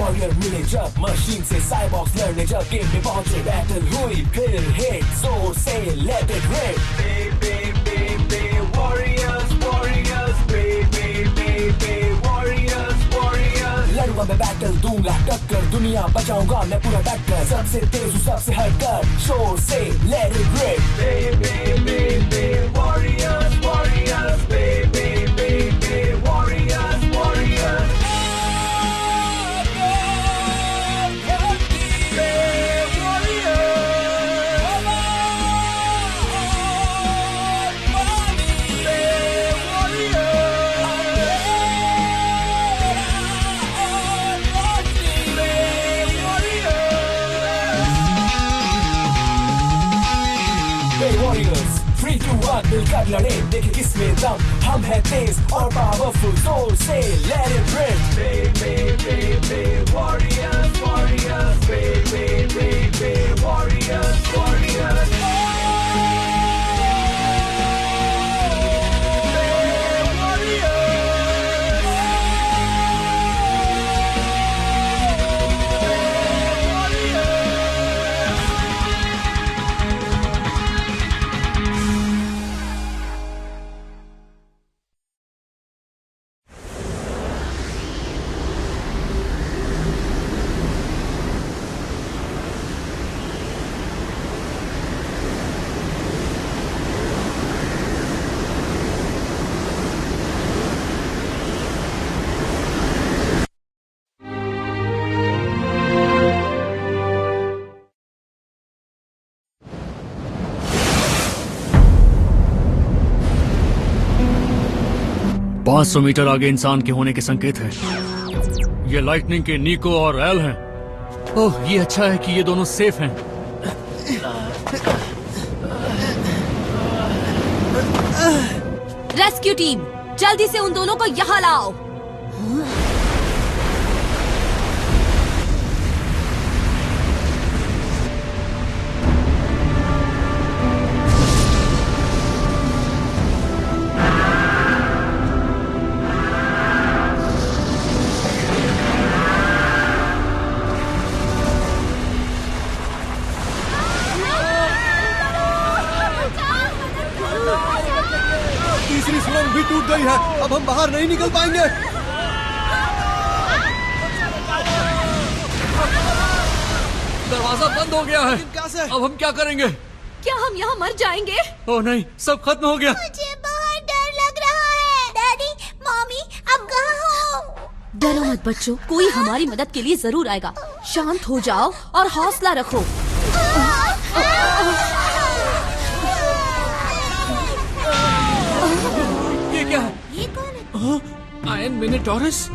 Warrior मिले जब machine से साइबॉक्स लड़ने जब गेम में पहुंचे बैटल हुई फिर हिट जोर से let it rip warriors warriors warriors लड़ूंगा मैं बैटल दूंगा टक्कर दुनिया बचाऊंगा मैं पूरा टक्कर सबसे तेज हूँ सबसे हटकर शोर से let it rip warriors warriors मिलकर लड़े देखे किसमें दम हम है तेज और पावरफुल जोर से let it rip warriors warriors warriors warriors पाँच 500 मीटर आगे इंसान के होने के संकेत है। ये लाइटनिंग के निको और एल हैं। ओह, ये अच्छा है कि ये दोनों सेफ हैं। रेस्क्यू टीम, जल्दी से उन दोनों को यहाँ लाओ। तीसरी सुरंग भी टूट गई है, अब हम बाहर नहीं निकल पाएंगे। दरवाजा बंद हो गया है। कैसे? अब हम क्या करेंगे? क्या हम यहाँ मर जाएंगे? ओह नहीं, सब खत्म हो गया। मुझे बहुत डर लग रहा है। डैडी, मम्मी, आप कहाँ हो? डरो मत बच्चों, कोई हमारी मदद के लिए जरूर आएगा। शांत हो जाओ और हौसला रखो। ये क्या है? ये कौन है? आयन मिनोटॉरस?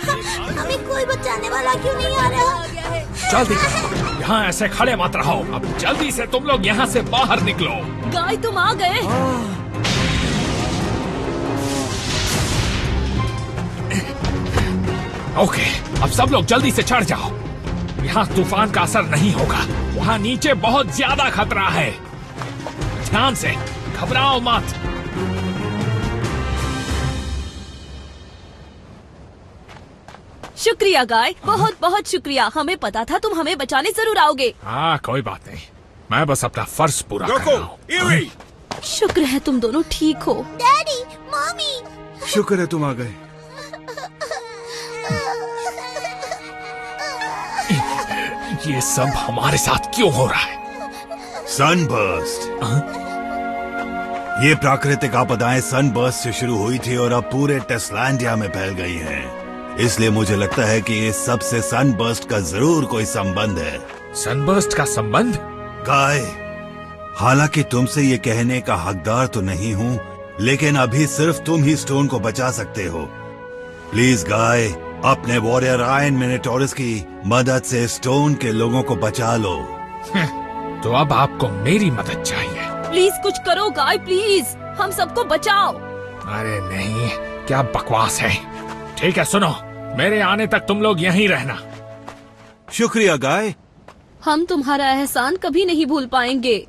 हमें कोई बचाने वाला क्यों नहीं आ रहा? जल्दी, यहाँ ऐसे खड़े मत रहो। अब जल्दी से तुम लोग यहाँ से बाहर निकलो। गाय, तुम आ गए। ओके, अब सब लोग जल्दी से चढ़ जाओ। यहाँ तूफान का असर नहीं होगा। वहाँ नीचे बहुत ज्यादा खतरा है। ध्यान से, घबराओ मत। शुक्रिया गाय, बहुत बहुत शुक्रिया। हमें पता था तुम हमें बचाने जरूर आओगे। हाँ, कोई बात नहीं, मैं बस अपना फर्ज पूरा कर रहा हूँ। शुक्र है तुम दोनों ठीक हो। डैडी, मम्मी, शुक्र है तुम आ गए। ये सब हमारे साथ क्यों हो रहा है? सनबर्स्ट। ये प्राकृतिक आपदाएं सनबर्स्ट से शुरू हुई थी और अब पूरे टेस्लैंडिया में फैल गई हैं। इसलिए मुझे लगता है कि इस सब से सनबर्स्ट का जरूर कोई संबंध है। सनबर्स्ट का संबंध? गाय, हालांकि तुमसे ये कहने का हकदार तो नहीं हूँ, लेकिन अभी सिर्फ तुम ही स्टोन को बचा सकते हो। प्लीज गाय, अपने वॉरियर आयन मिनोटॉरस की मदद से स्टोन के लोगों को बचा लो। तो अब आपको मेरी मदद चाहिए। प्लीज कुछ करो गाय, प्लीज हम सबको बचाओ। अरे नहीं, क्या बकवास है। ठीक है, सुनो, मेरे आने तक तुम लोग यहीं रहना। शुक्रिया गाय। हम तुम्हारा एहसान कभी नहीं भूल पाएंगे।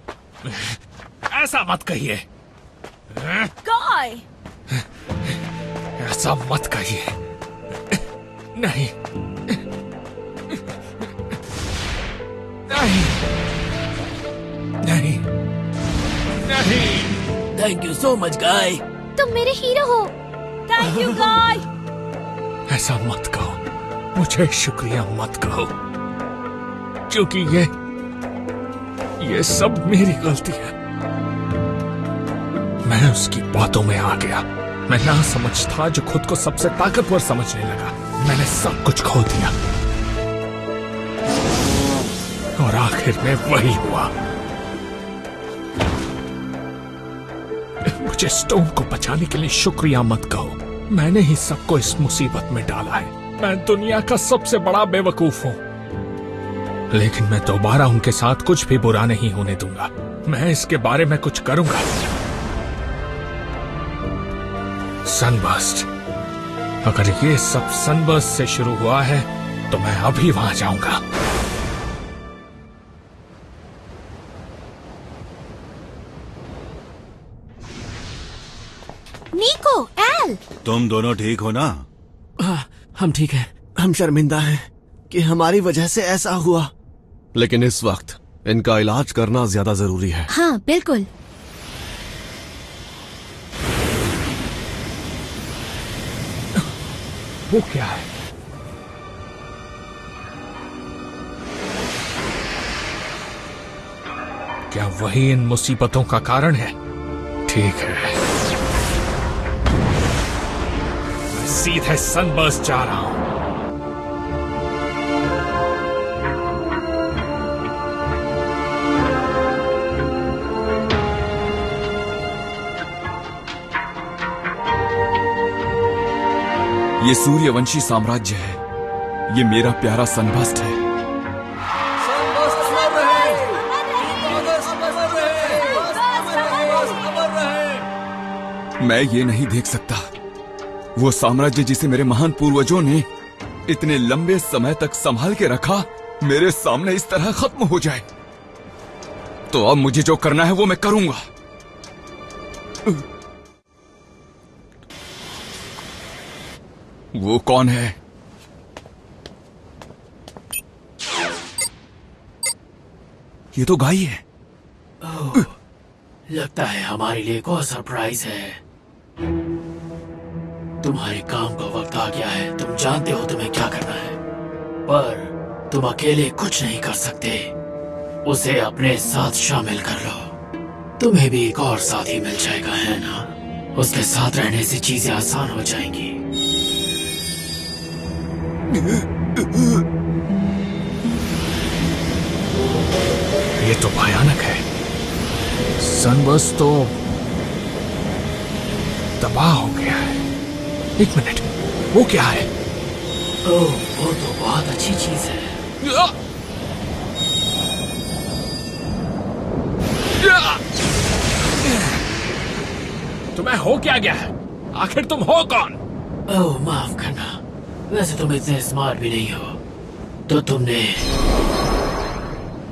ऐसा मत कहिए। गाय, ऐसा मत कहिए। नहीं, नहीं। Thank you so much guy. तुम मेरे हीरो हो। थैंक यू गाय। ऐसा मत कहो, मुझे शुक्रिया मत कहो, क्योंकि ये सब मेरी गलती है। मैं उसकी बातों में आ गया। मैं ना समझ था जो खुद को सबसे ताकतवर समझने लगा। मैंने सब कुछ खो दिया और आखिर में वही हुआ। मुझे स्टोन को बचाने के लिए शुक्रिया मत कहो। मैंने ही सबको इस मुसीबत में डाला है। मैं दुनिया का सबसे बड़ा बेवकूफ हूं, लेकिन मैं दोबारा उनके साथ कुछ भी बुरा नहीं होने दूंगा। मैं इसके बारे में कुछ करूंगा। सनबर्स्ट, अगर ये सब सनबर्स्ट से शुरू हुआ है तो मैं अभी वहां जाऊंगा। निको, एल। तुम दोनों ठीक हो ना? हम ठीक हैं। हम शर्मिंदा हैं कि हमारी वजह से ऐसा हुआ, लेकिन इस वक्त इनका इलाज करना ज्यादा जरूरी है। हाँ बिल्कुल। वो क्या है? क्या वही इन मुसीबतों का कारण है? ठीक है, मैं सीधे सनबर्स्ट जा रहा हूं। ये सूर्यवंशी साम्राज्य है। ये मेरा प्यारा सनबर्स्ट है। मैं ये नहीं देख सकता वो साम्राज्य जिसे मेरे महान पूर्वजों ने इतने लंबे समय तक संभाल के रखा मेरे सामने इस तरह खत्म हो जाए। तो अब मुझे जो करना है वो मैं करूंगा। वो कौन है? ये तो गाय है। लगता है हमारे लिए एक और सरप्राइज है। तुम्हारे काम का वक्त आ गया है। तुम जानते हो तुम्हें क्या करना है, पर तुम अकेले कुछ नहीं कर सकते। उसे अपने साथ शामिल कर लो। तुम्हें भी एक और साथी मिल जाएगा, है ना? उसके साथ रहने से चीजें आसान हो जाएंगी। ये तो भयानक है। सनबर्स्ट तो तबाह हो गया है। एक मिनट, वो क्या है? ओह, वो तो बहुत अच्छी चीज है। तुम्हें हो क्या गया है? आखिर तुम हो कौन? ओह, माफ करना। वैसे तुम इतने स्मार्ट भी नहीं हो। तो तुमने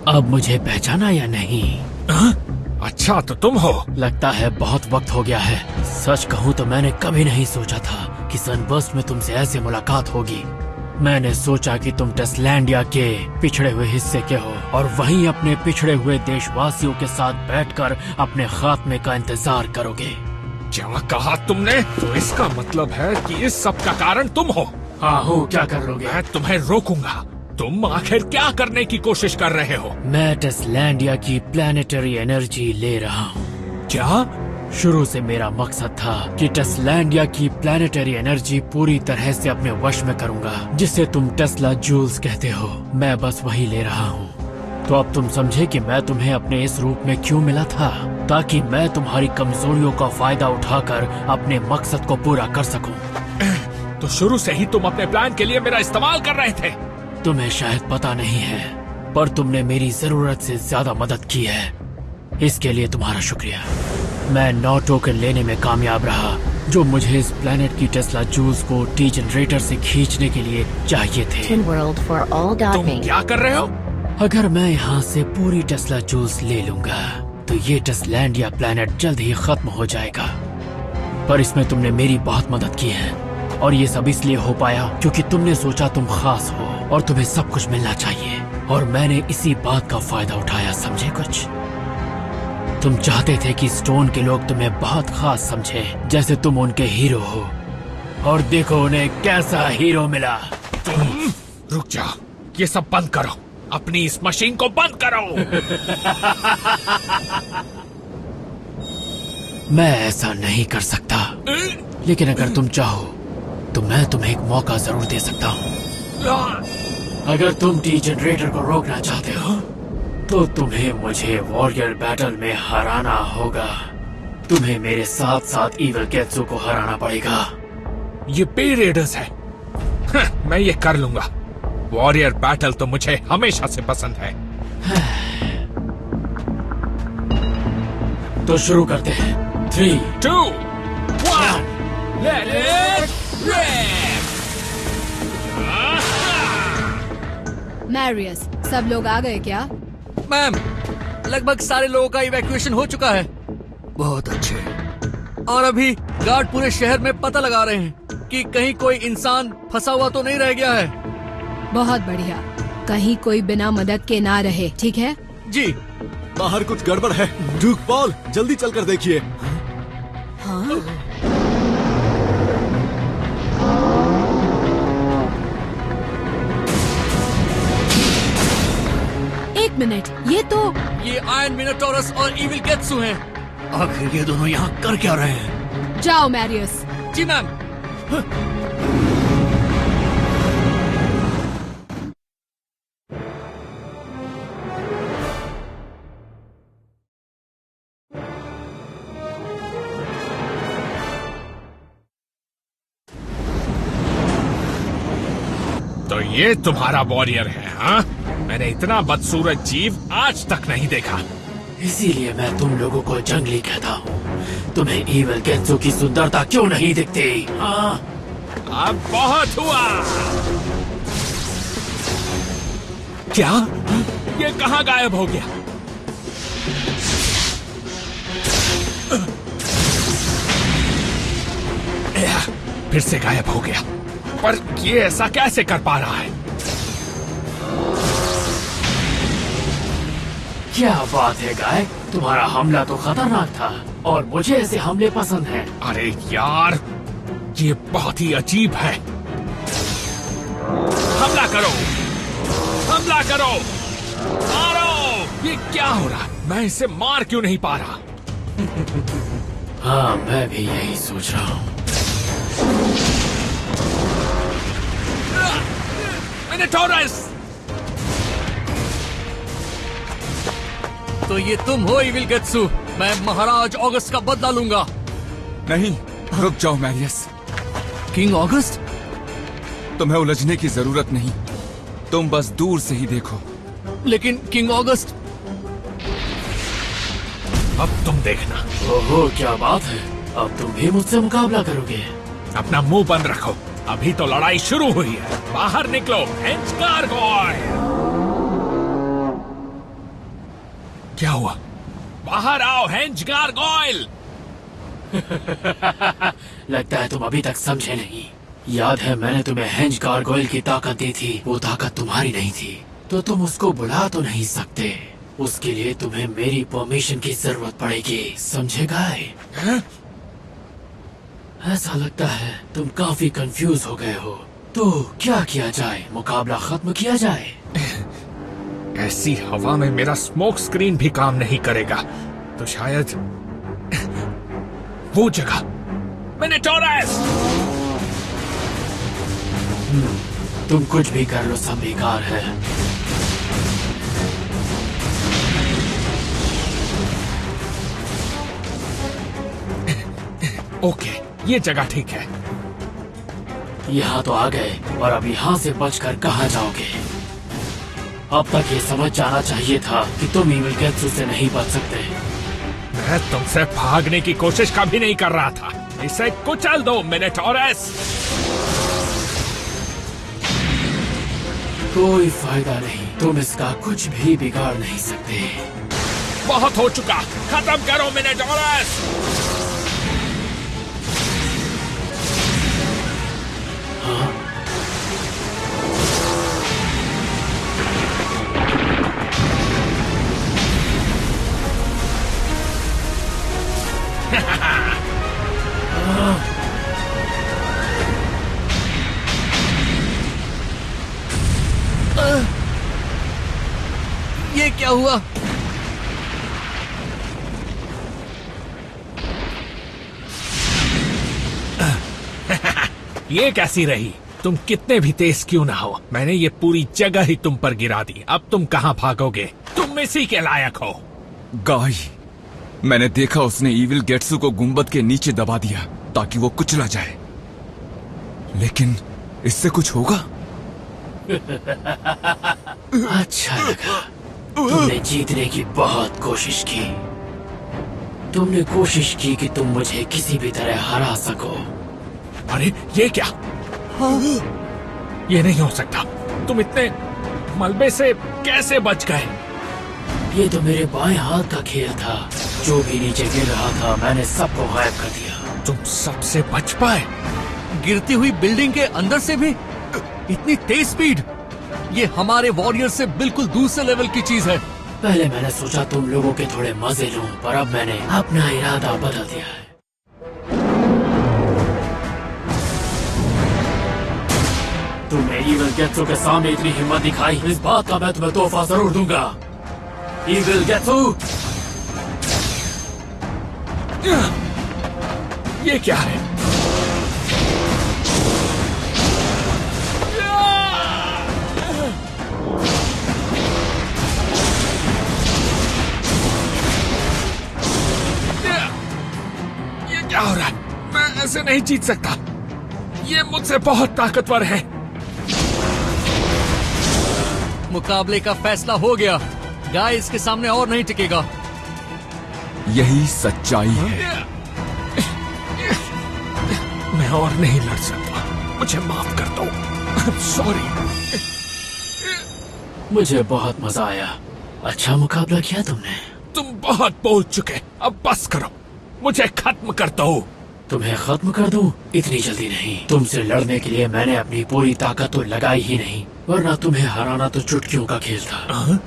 अब मुझे पहचाना या नहीं? अच्छा, तो तुम हो। लगता है बहुत वक्त हो गया है। सच कहूँ तो मैंने कभी नहीं सोचा था कि सनबर्स्ट में तुमसे ऐसे मुलाकात होगी। मैंने सोचा कि तुम टेस्लैंडिया के पिछड़े हुए हिस्से के हो और वहीं अपने पिछड़े हुए देशवासियों के साथ बैठकर अपने खात्मे का इंतजार करोगे। क्या कहा तुमने? तो इसका मतलब है कि इस सब का कारण तुम हो। हाँ हो, क्या कर लोगे? मैं तुम्हें रोकूंगा। तुम आखिर क्या करने की कोशिश कर रहे हो? मैं टेस्लैंडिया की प्लैनेटरी एनर्जी ले रहा हूँ। क्या? शुरू से मेरा मकसद था कि टेस्लैंडिया की प्लैनेटरी एनर्जी पूरी तरह से अपने वश में करूंगा, जिसे तुम टेस्ला जूल्स कहते हो। मैं बस वही ले रहा हूँ। तो अब तुम समझे कि मैं तुम्हें अपने इस रूप में क्यों मिला था, ताकि मैं तुम्हारी कमजोरियों का फायदा उठाकर अपने मकसद को पूरा कर सकूं। तो शुरू से ही तुम अपने प्लान के लिए मेरा इस्तेमाल कर रहे थे। तुम्हें शायद पता नहीं है, पर तुमने मेरी जरूरत से ज्यादा मदद की है। इसके लिए तुम्हारा शुक्रिया। मैं 9 टोकन लेने में कामयाब रहा, जो मुझे इस प्लेनेट की टेस्ला जूल्स को टी जनरेटर से खींचने के लिए चाहिए थे। तुम क्या कर रहे हो? अगर मैं यहाँ से पूरी टेस्ला जूल्स ले लूंगा तो ये टेस्लैंडिया प्लेनेट जल्द ही खत्म हो जाएगा। पर इसमें तुमने मेरी बहुत मदद की है, और ये सब इसलिए हो पाया क्योंकि तुमने सोचा तुम खास हो और तुम्हें सब कुछ मिलना चाहिए, और मैंने इसी बात का फायदा उठाया। समझे कुछ? तुम चाहते थे कि स्टोन के लोग तुम्हें बहुत खास समझे, जैसे तुम उनके हीरो हो। और देखो उन्हें कैसा हीरो मिला। रुक जा, ये सब बंद करो, अपनी इस मशीन को बंद करो। मैं ऐसा नहीं कर सकता, लेकिन अगर तुम चाहो तो मैं तुम्हें एक मौका जरूर दे सकता हूँ। अगर तुम टी जनरेटर को रोकना चाहते हो तो तुम्हें मुझे वॉरियर बैटल में हराना होगा। तुम्हें मेरे साथ साथ इविल गेत्सु को हराना पड़ेगा। ये पे रेडर्स है। मैं ये कर लूंगा। वॉरियर बैटल तो मुझे हमेशा से पसंद है। तो शुरू करते हैं। 3, 2, 1, let it rip! मैरियस, सब लोग आ गए क्या? मैम, लगभग सारे लोगों का इवैक्यूएशन हो चुका है। बहुत अच्छे। और अभी गार्ड पूरे शहर में पता लगा रहे हैं कि कहीं कोई इंसान फंसा हुआ तो नहीं रह गया है। बहुत बढ़िया, कहीं कोई बिना मदद के ना रहे, ठीक है? जी। बाहर कुछ गड़बड़ है। ड्यूक पॉल, जल्दी चलकर देखिए। हाँ? एक मिनट, ये आयरन मिनोटॉरस और इविल गेत्सु हैं। आखिर ये दोनों यहाँ कर क्या रहे हैं? जाओ मैरियस। जी मैम। तो ये तुम्हारा वॉरियर है, हाँ? मैंने इतना बदसूरत जीव आज तक नहीं देखा। इसीलिए मैं तुम लोगों को जंगली कहता हूँ। तुम्हें इविल गेत्सु की सुंदरता क्यों नहीं दिखती? हाँ? अब बहुत हुआ। क्या? ये कहाँ गायब हो गया? फिर से गायब हो गया। पर ये ऐसा कैसे कर पा रहा है? क्या बात है गाय, तुम्हारा हमला तो खतरनाक था और मुझे ऐसे हमले पसंद हैं। अरे यार, ये बहुत ही अजीब है। हमला करो, हमला करो, मारो। ये क्या हो रहा है? मैं इसे मार क्यों नहीं पा रहा? हाँ, मैं भी यही सोच रहा हूँ। मिनोटॉरस! तो ये तुम हो इविल गेत्सु। मैं महाराज ऑगस्ट का बदला लूंगा। नहीं, रुक जाओ मैरियस। King August? तुम्हें उलझने की जरूरत नहीं, तुम बस दूर से ही देखो। लेकिन किंग ऑगस्ट। अब तुम देखना। ओहो, क्या बात है, अब तुम भी मुझसे मुकाबला करोगे? अपना मुंह बंद रखो, अभी तो लड़ाई शुरू हुई है। बाहर निकलो, हेंज गारगोयल। क्या हुआ? बाहर आओ, हेंज गारगोयल। लगता है तुम अभी तक समझे नहीं। याद है मैंने तुम्हें हेंज गारगोयल की ताकत दी थी, वो ताकत तुम्हारी नहीं थी, तो तुम उसको बुला तो नहीं सकते। उसके लिए तुम्हें मेरी परमिशन की जरूरत पड़ेगी, समझे गाय? ऐसा लगता है तुम काफी कंफ्यूज हो गए हो। तो क्या किया जाए? मुकाबला खत्म किया जाए? ऐसी हवा में मेरा स्मोक स्क्रीन भी काम नहीं करेगा, तो शायद वो जगह। मिनोटॉरस! तुम कुछ भी कर लो, सब बेकार है। ओके, ये जगह ठीक है। यहाँ तो आ गए, और अब यहाँ से बचकर कहाँ जाओगे? अब तक ये समझ जाना चाहिए था कि तुम इविल गेत्सु से नहीं बच सकते। मैं तुमसे भागने की कोशिश कभी नहीं कर रहा था। इसे कुचल दो, मिनोटॉरस। कोई फायदा नहीं, तुम इसका कुछ भी बिगाड़ नहीं सकते। बहुत हो चुका, खत्म करो मिनोटॉरस। हाँ? ये क्या हुआ? ये कैसी रही? तुम कितने भी तेज क्यों ना हो, मैंने ये पूरी जगह ही तुम पर गिरा दी। अब तुम कहाँ भागोगे? तुम इसी के लायक हो। गाय, मैंने देखा उसने ईविल गेट्सू को गुंबद के नीचे दबा दिया ताकि वो कुचला जाए, लेकिन इससे कुछ होगा? अच्छा लगा। तुमने जीतने की बहुत कोशिश की। तुमने कोशिश की कि तुम मुझे किसी भी तरह हरा सको। अरे ये क्या? ये नहीं हो सकता। तुम इतने मलबे से कैसे बच गए? ये तो मेरे बाएं हाथ का खेल था। जो भी नीचे गिर रहा था मैंने सबको गायब कर दिया। तुम सबसे बच पाए? गिरती हुई बिल्डिंग के अंदर से भी इतनी तेज स्पीड? ये हमारे वॉरियर से बिल्कुल दूसरे लेवल की चीज है। पहले मैंने सोचा तुम लोगों के थोड़े मजे लूं, पर अब मैंने अपना इरादा बदल दिया है। तुमने ईविल गेट्सू के सामने इतनी हिम्मत दिखाई, इस बात का मैं तुम्हें तोहफा जरूर दूंगा। ईविल गेट्सू! ये क्या है? ये क्या हो रहा है? मैं ऐसे नहीं जीत सकता। ये मुझसे बहुत ताकतवर है। मुकाबले का फैसला हो गया। गाय इसके सामने और नहीं टिकेगा। यही सच्चाई है। मैं और नहीं लड़ सकता। मुझे माफ कर दो। सॉरी। मुझे बहुत मजा आया। अच्छा मुकाबला किया तुमने। तुम बहुत बोल चुके, अब बस करो। मुझे खत्म कर दो। तुम्हें खत्म कर दूं? इतनी जल्दी नहीं। तुमसे लड़ने के लिए मैंने अपनी पूरी ताकत तो लगाई ही नहीं, वरना तुम्हें हराना तो चुटकियों का खेल था।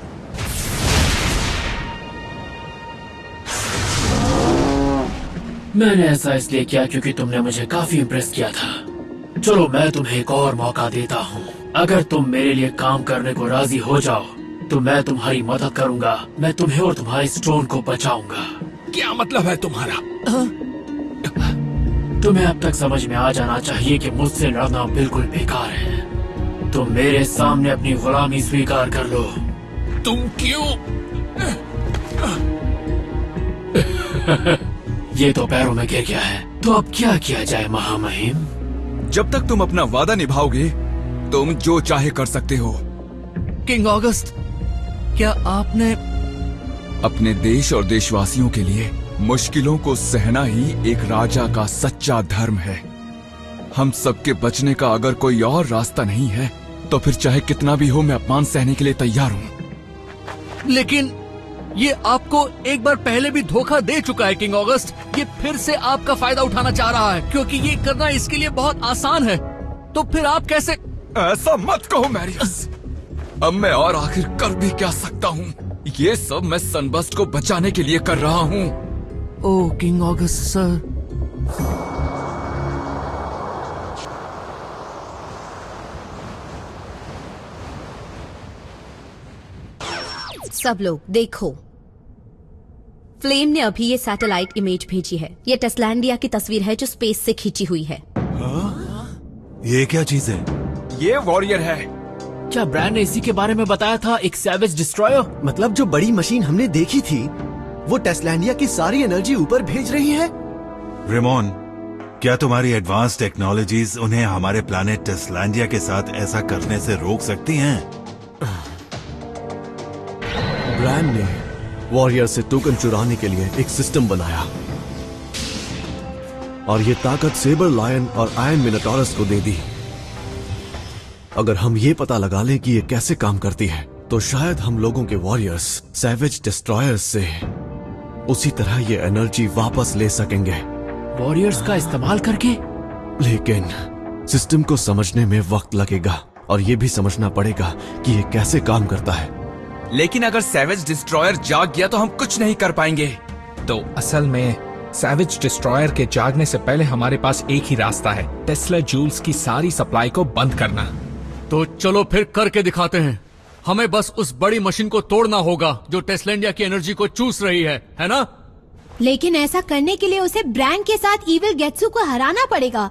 मैंने ऐसा इसलिए किया क्योंकि तुमने मुझे काफी इम्प्रेस किया था। चलो मैं तुम्हें एक और मौका देता हूँ। अगर तुम मेरे लिए काम करने को राजी हो जाओ तो मैं तुम्हारी मदद करूंगा। मैं तुम्हें और तुम्हारे स्टोन को बचाऊंगा। क्या मतलब है तुम्हारा? तुम्हें अब तक समझ में आ जाना चाहिए कि मुझसे लड़ना बिल्कुल बेकार है। तुम मेरे सामने अपनी गुलामी स्वीकार कर लो। तुम क्यों? ये तो पैरों में गिर गया है, तो अब क्या किया जाए महामहिम? जब तक तुम अपना वादा निभाओगे तुम जो चाहे कर सकते हो। किंग ऑगस्ट, क्या आपने अपने देश और देशवासियों के लिए मुश्किलों को सहना ही एक राजा का सच्चा धर्म है। हम सबके बचने का अगर कोई और रास्ता नहीं है तो फिर चाहे कितना भी हो मैं अपमान सहने के लिए तैयार हूँ। लेकिन ये आपको एक बार पहले भी धोखा दे चुका है किंग ऑगस्ट। ये फिर से आपका फायदा उठाना चाह रहा है क्योंकि ये करना इसके लिए बहुत आसान है। तो फिर आप कैसे? ऐसा मत कहो मैरियस। अब मैं और आखिर कर भी क्या सकता हूँ? ये सब मैं सनबर्स्ट को बचाने के लिए कर रहा हूँ। ओह किंग ऑगस्ट सर। सब लोग देखो, फ्लेम ने अभी ये सैटेलाइट इमेज भेजी है। ये टेस्लैंडिया की तस्वीर है जो स्पेस से खींची हुई है। ये क्या चीज है? ये वॉरियर है। क्या ब्रैंड ने इसी के बारे में बताया था, एक सैवेज डिस्ट्रॉयर? मतलब जो बड़ी मशीन हमने देखी थी वो टेस्लैंडिया की सारी एनर्जी ऊपर भेज रही है। रेमोन, क्या तुम्हारी एडवांस टेक्नोलॉजीज उन्हें हमारे प्लैनेट टेस्लैंडिया के साथ ऐसा करने से रोक सकती हैं? ब्रैंड ने वॉरियर से टोकन चुराने के लिए एक सिस्टम बनाया और ये ताकत सेबर लायन और आयरन मिनोटॉरस को दे दी। अगर हम ये पता लगा लें कि ये कैसे काम करती है तो शायद हम लोगों के वॉरियर्स सैवेज डिस्ट्रॉयर्स से उसी तरह ये एनर्जी वापस ले सकेंगे। वॉरियर्स का इस्तेमाल करके? लेकिन सिस्टम को समझने में वक्त लगेगा और ये भी समझना पड़ेगा कि ये कैसे काम करता है। लेकिन अगर सैवेज डिस्ट्रॉयर जाग गया तो हम कुछ नहीं कर पाएंगे। तो असल में सैवेज डिस्ट्रॉयर के जागने से पहले हमारे पास एक ही रास्ता है, टेस्ला जूल्स की सारी सप्लाई को बंद करना। तो चलो फिर करके दिखाते हैं। हमें बस उस बड़ी मशीन को तोड़ना होगा जो टेस्लेंडिया की एनर्जी को चूस रही है ना? लेकिन ऐसा करने के लिए उसे ब्रैंड के साथ इविल गेट्सू को हराना पड़ेगा,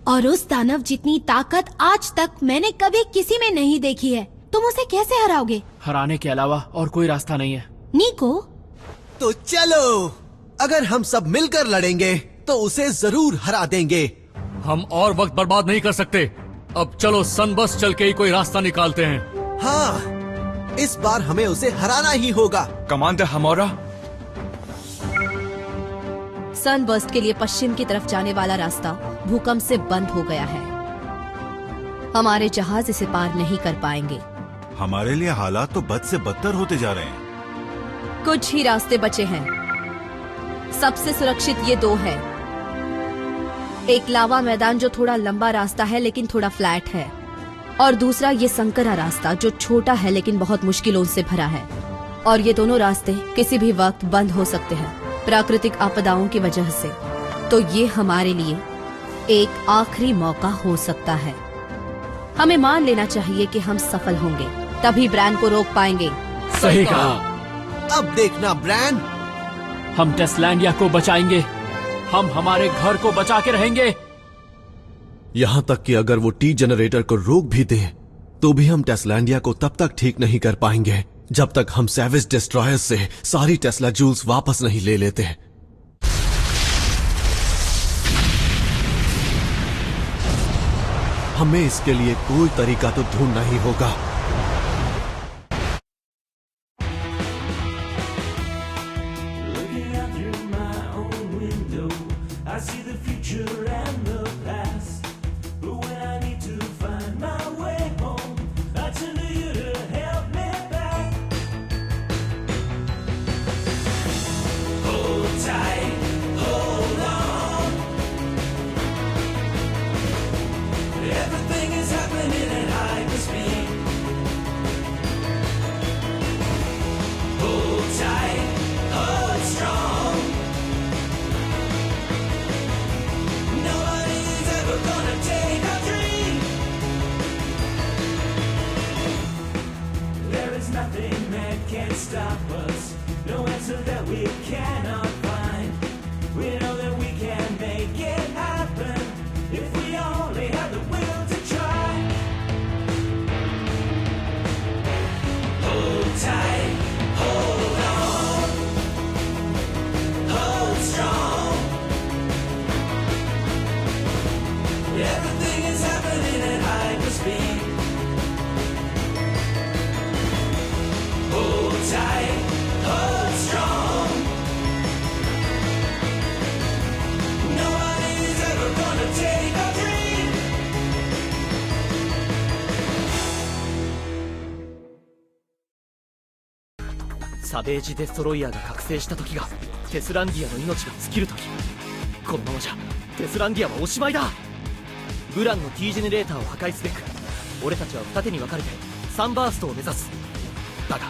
और उस दानव जितनी ताकत आज तक मैंने कभी किसी में नहीं देखी है। तुम उसे कैसे हराओगे? हराने के अलावा और कोई रास्ता नहीं है। निको, तो चलो, अगर हम सब मिलकर लड़ेंगे तो उसे जरूर हरा देंगे। हम और वक्त बर्बाद नहीं कर सकते। अब चलो सनबर्स्ट चल के ही कोई रास्ता निकालते हैं। हाँ, इस बार हमें उसे हराना ही होगा। कमांडर हमोरा, सनबर्स्ट के लिए पश्चिम की तरफ जाने वाला रास्ता भूकंप से बंद हो गया है। हमारे जहाज इसे पार नहीं कर पाएंगे। हमारे लिए हालात तो बद से बदतर होते जा रहे हैं। कुछ ही रास्ते बचे हैं। सबसे सुरक्षित ये दो है। एक लावा मैदान जो थोड़ा लंबा रास्ता है लेकिन थोड़ा फ्लैट है, और दूसरा ये संकरा रास्ता जो छोटा है लेकिन बहुत मुश्किलों से भरा है। और ये दोनों रास्ते किसी भी वक्त बंद हो सकते हैं प्राकृतिक आपदाओं की वजह से। तो ये हमारे लिए एक आखिरी मौका हो सकता है। हमें मान लेना चाहिए कि हम सफल होंगे, तभी ब्रैंड को रोक पाएंगे। सही कहा। अब देखना ब्रैंड, हम टेस्लैंडिया को बचाएंगे। हम हमारे घर को बचा के रहेंगे। यहां तक कि अगर वो टी जनरेटर को रोक भी दे तो भी हम टेस्लैंडिया को तब तक ठीक नहीं कर पाएंगे जब तक हम सैवेज डिस्ट्रॉयर्स से सारी टेस्ला जूल्स वापस नहीं ले लेते। हमें इसके लिए कोई तरीका तो ढूंढना ही होगा।サベージ・デストロイヤーが覚醒した時がテスランディアの命が尽きる時。このままじゃテスランディアはおしまいだ。ブランの T ジェネレーターを破壊すべく俺たちは二手に分かれてサンバーストを目指す。だが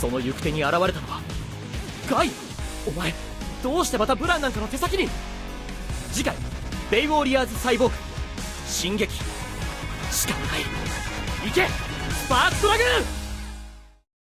その行く手に現れたのはガイ。お前どうしてまたブランなんかの手先に。次回ベイウォーリアーズサイボーグ進撃しかない。行けスパークドラグーン。